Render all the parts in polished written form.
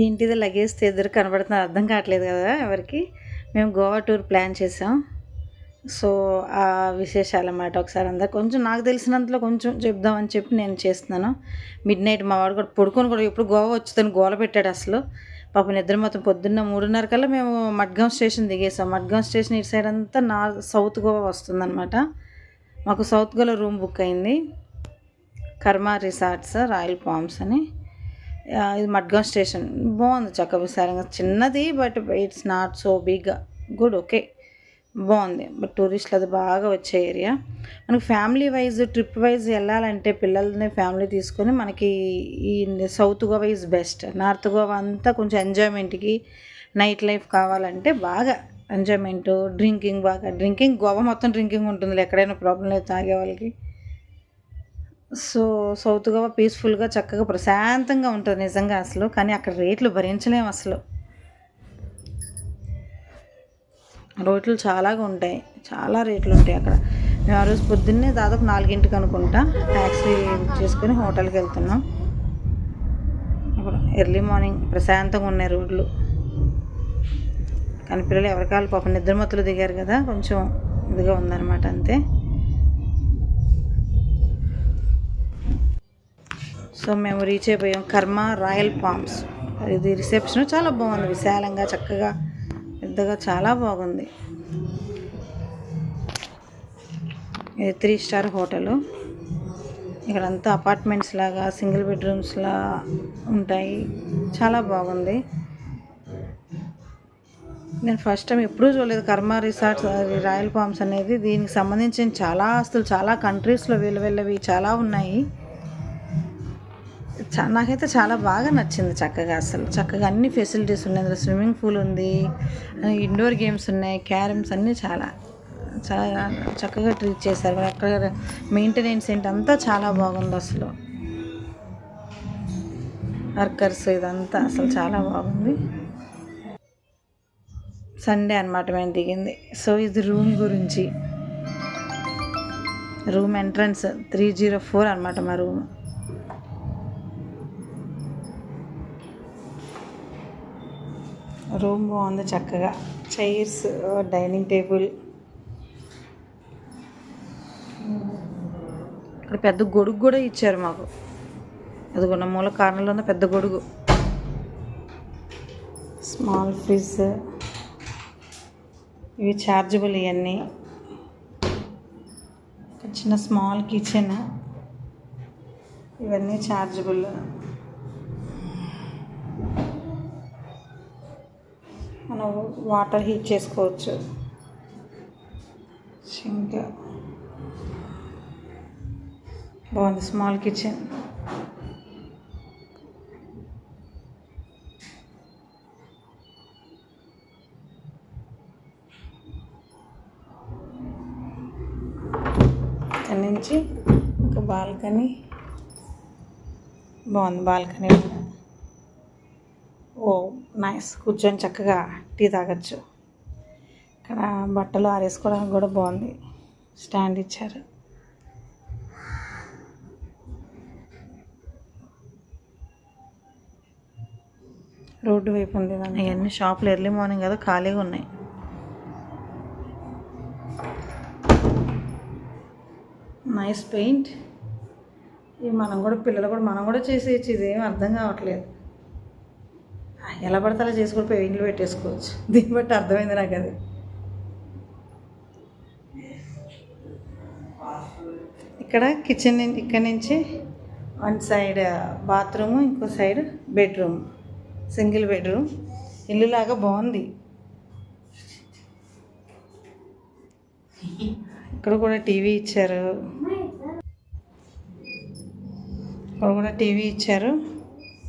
ఇంటిది లగేజ్ ఇద్దరు కనబడుతున్నారు, అర్థం కావట్లేదు కదా ఎవరికి. మేము గోవా టూర్ ప్లాన్ చేసాం. సో ఆ విశేషాలు అన్నమాట. ఒకసారి అందరు కొంచెం నాకు తెలిసినంతలో కొంచెం చెప్దామని చెప్పి నేను చేస్తున్నాను. మిడ్ నైట్ మా వాడు కూడా పడుకొని కూడా ఎప్పుడు గోవా వచ్చుదని గోల పెట్టాడు అసలు. పాపం నిద్ర మొత్తం పొద్దున్న 3:30 కల్లా మేము మడ్గాం స్టేషన్ దిగేసాం. మడ్గాం స్టేషన్ ఇటు సైడ్ అంతా సౌత్ గోవా వస్తుందన్నమాట. మాకు సౌత్ గోవాలో రూమ్ బుక్ అయింది. కర్మ రిసార్ట్స్ రాయల్ పామ్స్ అని. ఇది మడ్గాం స్టేషన్ బాగుంది, చక్కగా విశాలంగా చిన్నది, but it's not so big, good, okay, బాగుంది. బట్ టూరిస్టులు అది బాగా వచ్చే ఏరియా. మనకి ఫ్యామిలీ వైజ్ ట్రిప్ వైజ్ వెళ్ళాలంటే పిల్లల్ని ఫ్యామిలీ తీసుకొని మనకి ఈ south Goa is best. North Goa అంతా కొంచెం ఎంజాయ్మెంట్కి నైట్ లైఫ్ కావాలంటే బాగా ఎంజాయ్మెంట్, డ్రింకింగ్ గోవా మొత్తం డ్రింకింగ్ ఉంటుంది, ఎక్కడైనా ప్రాబ్లం లేదు తాగే వాళ్ళకి. సో సౌత్ గోవా పీస్ఫుల్గా చక్కగా ప్రశాంతంగా ఉంటుంది నిజంగా అసలు. కానీ అక్కడ రేట్లు భరించలేము అసలు. రేట్లు చాలాగా ఉంటాయి, చాలా రేట్లు ఉంటాయి అక్కడ. మేము ఆ రోజు పొద్దున్నే దాదాపు 4 అనుకుంటా ట్యాక్సీ బుక్ చేసుకొని హోటల్కి వెళ్తున్నాం. అప్పుడు ఎర్లీ మార్నింగ్ ప్రశాంతంగా ఉన్నాయి రోడ్లు. కానీ పిల్లలు ఎవరికాలు పాపం నిద్రమత్తులు దిగారు కదా, కొంచెం ఇదిగా ఉందన్నమాట అంతే. సో మేము రీచ్ అయిపోయాం కర్మ రాయల్ పామ్స్. ఇది రిసెప్షన్ చాలా బాగుంది, విశాలంగా చక్కగా పెద్దగా చాలా బాగుంది. ఇది 3 స్టార్ హోటలు. ఇక్కడంతా అపార్ట్మెంట్స్ లాగా సింగిల్ బెడ్రూమ్స్లా ఉంటాయి, చాలా బాగుంది. నేను ఫస్ట్ టైం ఎప్పుడూ చూడలేదు కర్మ రిసార్ట్స్ రాయల్ పామ్స్ అనేది. దీనికి సంబంధించిన చాలా ఆస్తులు చాలా కంట్రీస్లో వెళ్ళవి చాలా ఉన్నాయి. నాకైతే చాలా బాగా నచ్చింది. చక్కగా అసలు చక్కగా అన్ని ఫెసిలిటీస్ ఉన్నాయి. అందులో స్విమ్మింగ్ పూల్ ఉంది, ఇండోర్ గేమ్స్ ఉన్నాయి, క్యారమ్స్ అన్నీ చాలా చాలా చక్కగా ట్రీట్ చేశారు. అక్కడ మెయింటెనెన్స్ ఏంటంతా చాలా బాగుంది అసలు. వర్కర్స్ ఇదంతా అసలు చాలా బాగుంది. సండే అనమాట మేము దిగింది. సో ఇది రూమ్ గురించి. రూమ్ ఎంట్రన్స్ 304 అనమాట మా రూమ్. రూమ్ బాగుంది, చక్కగా చైర్స్, డైనింగ్ టేబుల్. ఇక్కడ పెద్ద గొడుగు కూడా ఇచ్చారు మాకు. అదిగొన్న మూల కార్నర్లో ఉన్న పెద్ద గొడుగు. స్మాల్ ఫ్రిడ్జ్, ఇవి ఛార్జబుల్. ఇవన్నీ చిన్న స్మాల్ కిచెన్, ఇవన్నీ ఛార్జబుల్. మనం వాటర్ హీట్ చేసుకోవచ్చు. ఇంకా బాగుంది స్మాల్ కిచెన్. ఇక్కడ నుంచి ఒక బాల్కనీ బాగుంది. బాల్కనీ ఓ నైస్, కూర్చొని చక్కగా టీ తాగొచ్చు. ఇక్కడ బట్టలు ఆరేసుకోవడానికి కూడా బాగుంది, స్టాండ్ ఇచ్చారు. రోడ్డు వైపు ఉంది. ఇవన్నీ షాపులు ఎర్లీ మార్నింగ్ కదా ఖాళీగా ఉన్నాయి. Nice paint. ఇవి పిల్లలు కూడా మనం కూడా చేసేయచ్చు. ఇదేం అర్థం కావట్లేదు, ఎలా పడితే అలా చేసి కూడా పెయింట్లు పెట్టేసుకోవచ్చు. దీన్ని బట్టి అర్థమైంది నాకు అది. ఇక్కడ కిచెన్, ఇక్కడ నుంచి వన్ సైడ్ బాత్రూము, ఇంకో సైడ్ బెడ్రూమ్, సింగిల్ బెడ్రూమ్. ఇల్లులాగా బాగుంది. ఇక్కడ కూడా టీవీ ఇచ్చారు.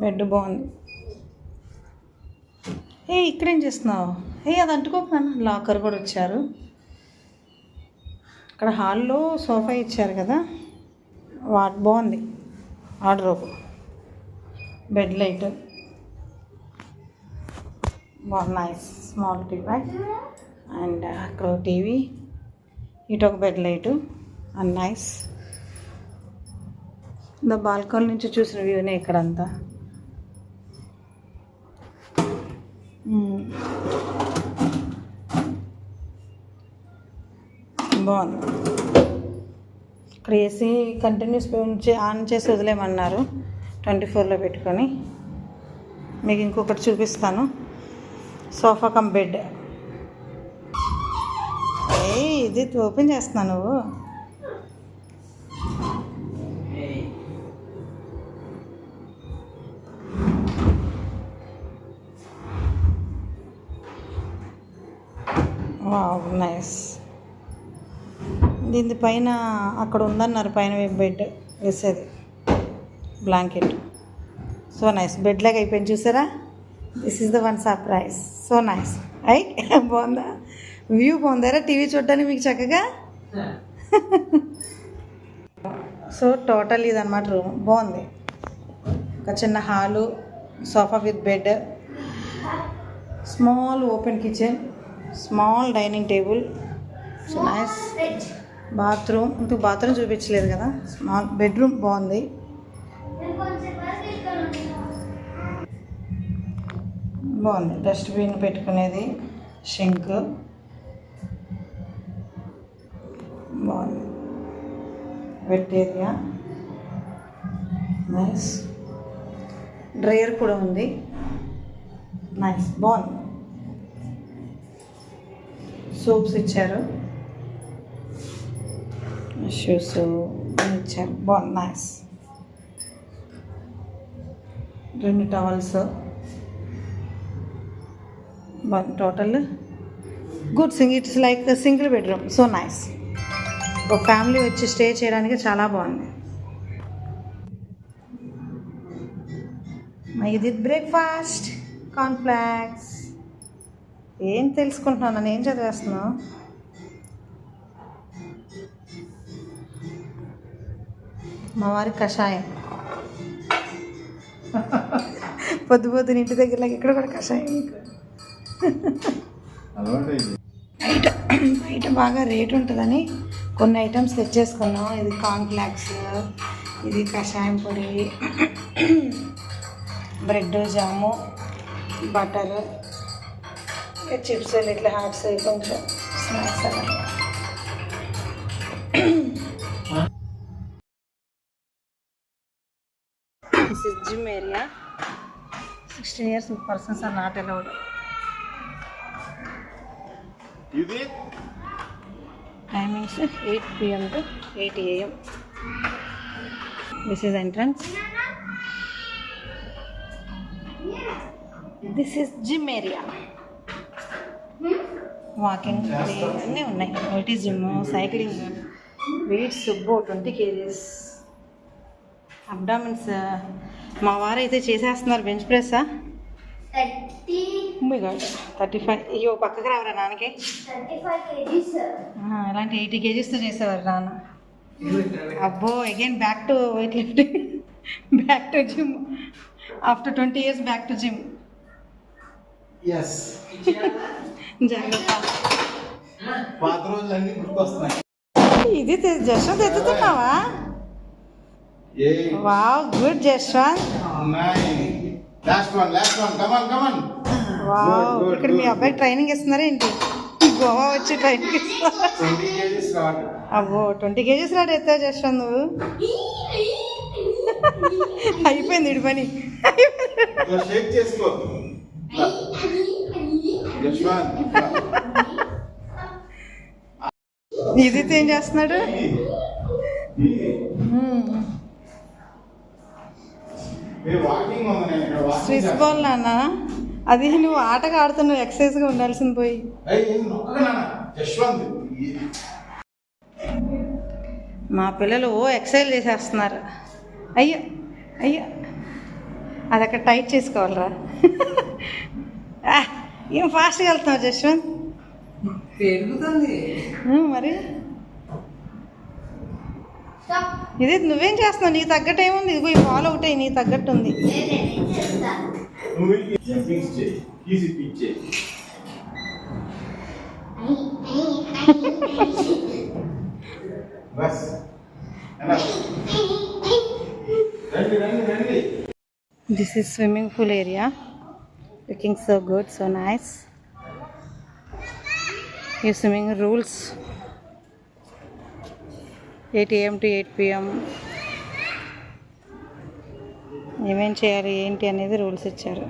బెడ్ బాగుంది. ఇక్కడేం చేస్తున్నావు? అది అంటుకోకున్నాను. లాకర్ కూడా ఇచ్చారు. ఇక్కడ హాల్లో సోఫా ఇచ్చారు కదా, బాగుంది. వార్డ్రోబ్, బెడ్ లైట్ బాగుంది. నైస్ స్మాల్ టీవీ అండ్ అక్కడ ఒక టీవీ, ఇటు ఒక bed light and nice. Balcony నుంచి చూసిన వ్యూనే ఇక్కడంతా. బాగుంది. ఇక్కడ ఏసీ కంటిన్యూస్ ఆన్ చేసి వదిలేమన్నారు 24లో పెట్టుకొని. మీకు ఇంకొకటి చూపిస్తాను. Sofa cum bed. ఇది ఓపెన్ చేస్తున్నాను నువ్వు. Wow, nice. దీని పైన అక్కడ ఉందన్నారు, పైన బెడ్ వేసేది బ్లాంకెట్. So nice. బెడ్ లాగా అయిపోయింది చూసారా. This is the one surprise. So nice. బాగుందా? వ్యూ బాగుందారా టీవీ చూడడానికి మీకు చక్కగా. సో టోటల్ ఇదన్నమాట రూమ్. బాగుంది. ఒక చిన్న hall, sofa with bed, small open kitchen, small dining table. So nice. Bathroom, ఇంకొక బాత్రూమ్ చూపించలేదు కదా. స్మాల్ బెడ్రూమ్ బాగుంది. బాగుంది. డస్ట్బిన్ పెట్టుకునేది, షింక్ బాగుంది. Wet area nice. డ్రైయర్ కూడా ఉంది. నైస్, బాగుంది. సోప్స్ ఇచ్చారు, షూస్ ఇచ్చారు. బాగుంది, nice. 2 towels. Total good. It's like single bedroom. So nice. ఒక ఫ్యామిలీ వచ్చి స్టే చేయడానికి చాలా బాగుంది. ఇది బ్రేక్ఫాస్ట్, కార్న్ఫ్లాక్స్. ఏం తెలుసుకుంటున్నాను నన్ను, ఏం చదివేస్తున్నావు? మా వారి కషాయం. పొద్దున ఇంటి దగ్గర ఇక్కడ కూడా కషాయం. బయట బాగా రేట్ ఉంటుందని కొన్ని ఐటమ్స్ తెచ్చేసుకున్నాం. ఇది కార్న్ఫ్లాక్స్, ఇది కషాయం పొడి, బ్రెడ్, జాము, బటర్, చిప్స్, ఇట్లా హాట్స్, కొంచెం స్నాక్స్ అలా. This is gym area. 16 years persons are not allowed. Timings 8 PM to 8 AM. This is entrance. This is gym area. Walking అన్నీ ఉన్నాయి. ఒకటి జిమ్, సైక్లింగ్, వెయిట్స్ 20 kgs, అబ్డామిన్స్. మా వారు అయితే చేసేస్తున్నారు బెంచ్ ప్రెస్సా. 35. అయ్యో పక్కకు రావరా నాన్నకి. 35 kgs. ఇలాంటి 80 kgsతో చేసేవారు నాన్న. అబ్బో, again back to weight lifting, back to gym. After 20 years back to gym. జాగ్రత్త. ఇది జశ్వంత్ ఎత్తుతున్నావా? Wow, good Jashwanth. వావ్, ఇక్కడ మీ అబ్బాయికి ట్రైనింగ్ ఇస్తున్నారా ఏంటి? గోవా వచ్చి ట్రైనింగ్ ఇస్తున్నారు. అబ్బో, 20 kgs రాడు ఎత్తావు జశ్వంత్ నువ్వు. అయిపోయింది ఇడి పని. ఇది ఏం చేస్తున్నాడు? స్విస్ బాల్ నాన్న. అది నువ్వు ఆటగా ఆడుతున్నావు, ఎక్సర్సైజ్గా ఉండాల్సింది పోయి. మా పిల్లలు ఎక్సర్సైజ్ చేసేస్తున్నారు. అయ్యో అయ్యో, అది అక్కడ టైట్ చేసుకోవాలరా. ఏం ఫాస్ట్గా వెళ్తున్నావు జశ్వంత్? మరి ఇది నువ్వేం చేస్తున్నావు? నీకు తగ్గట్టు ఏముంది? ఇదిగో ఈ బాల్ ఒకటే నీకు తగ్గట్టు ఉంది. This is swimming pool area. Looking so good, so nice. ఈ swimming rules 8 AM to 8 PM ఏమేం చేయాలి ఏంటి అనేది రూల్స్ ఇచ్చారు.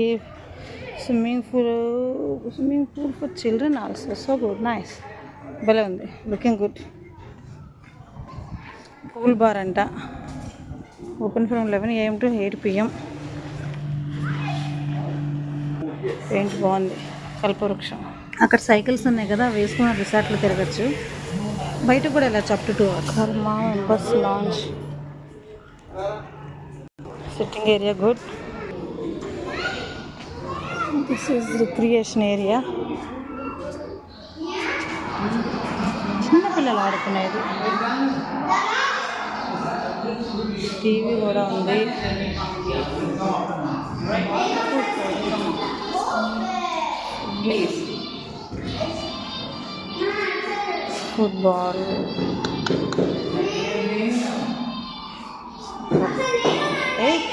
ఈ swimming pool for children also, so good, nice, భలే ఉంది, లుకింగ్ గుడ్. పూల్ బార్ అంట, open from 11 AM to 8 PM. Paint బాగుంది, కల్పవృక్షం. అక్కడ సైకిల్స్ ఉన్నాయి కదా, వేసుకున్న రిసార్ట్లో తిరగచ్చు. బయట కూడా వెళ్ళచ్చు up to 2 hours. Kaaram members launch, sitting area good. This is recreation area, చిన్నపిల్లలు ఆడుకునేది. టీవీ కూడా ఉంది. Football,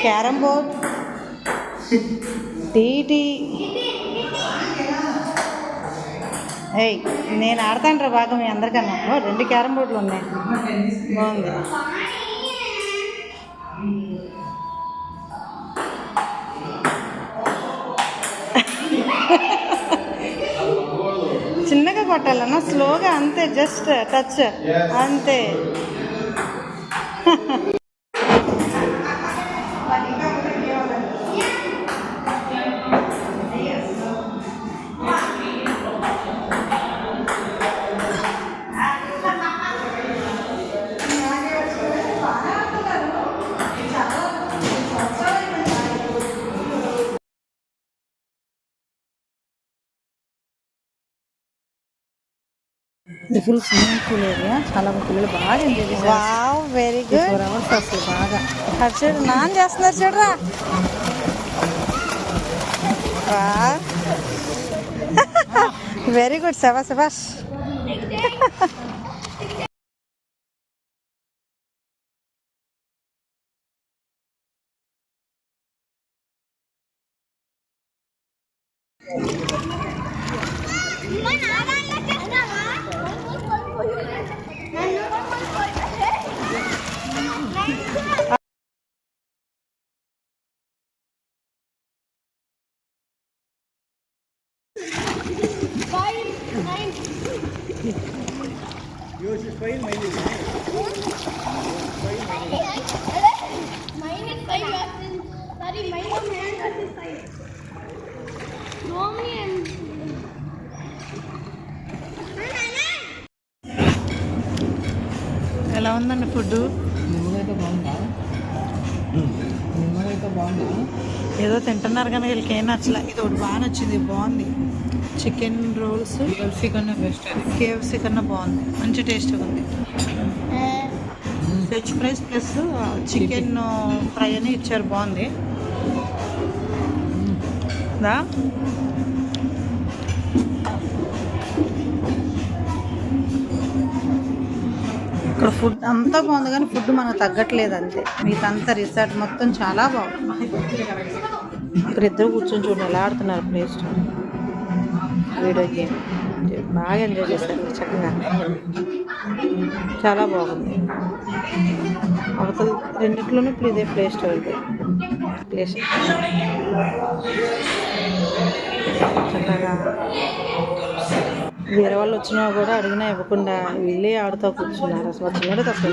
carrom board, TT. నేను ఆడతాను రా బాగా మీ అందరికన్నా. 2 క్యారమ్ బోర్డులు ఉన్నాయి, బాగుంది. చిన్నగా కొట్టాలన్నా, స్లోగా, అంతే, జస్ట్ టచ్ అంతే. ఇది ఫుల్ స్విమ్మింగ్ పూల్ ఏరియా, చాలా పిల్లలు బాగా ఎంజాయ్ చేశారు. Wow, very good. 4 hours అసలు బాగా. అది చూడు, నాన్ చేస్తున్నారు చూడరా. వెరీ గుడ్, శబాష్ శబాష్. Yours is 5, mine is 9. Mine is 5, sorry, mine is 5. Mommy and ఎలా ఉందండి ఫుడ్? నిమ్మలైతే బాగుందా? ఏదో తింటున్నారు కానీ వీళ్ళకి ఏం నచ్చలే. ఇది ఒకటి బాగా నచ్చింది, బాగుంది. చికెన్ రోల్స్ KFC కన్నా బెస్ట్ అది. KFC కన్నా బాగుంది, మంచి టేస్ట్గా ఉంది. Veg fries plus chicken fry అని ఇచ్చారు, బాగుంది. దా ఇక్కడ ఫుడ్ అంతా బాగుంది కానీ ఫుడ్ మనకు తగ్గట్లేదు అంతే. మిగతా రిసార్ట్ మొత్తం చాలా బాగుంది. ఇక్కడ ఇద్దరు కూర్చొని చూడండి ఎలా ఆడుతున్నారు ప్లేస్. వీడియో గేమ్ బాగా ఎంజాయ్ చేశారు చక్కగా, చాలా బాగుంది. అవతల రెండిట్లోనూ ఇప్పుడు ఇదే ప్లే స్టోర్ ప్లేస్ చక్కగా. వేరే వాళ్ళు వచ్చినా కూడా అడిగినా ఇవ్వకుండా వీళ్ళే ఆడుతూ కూర్చున్నారు. అసలు వచ్చినాడు తప్ప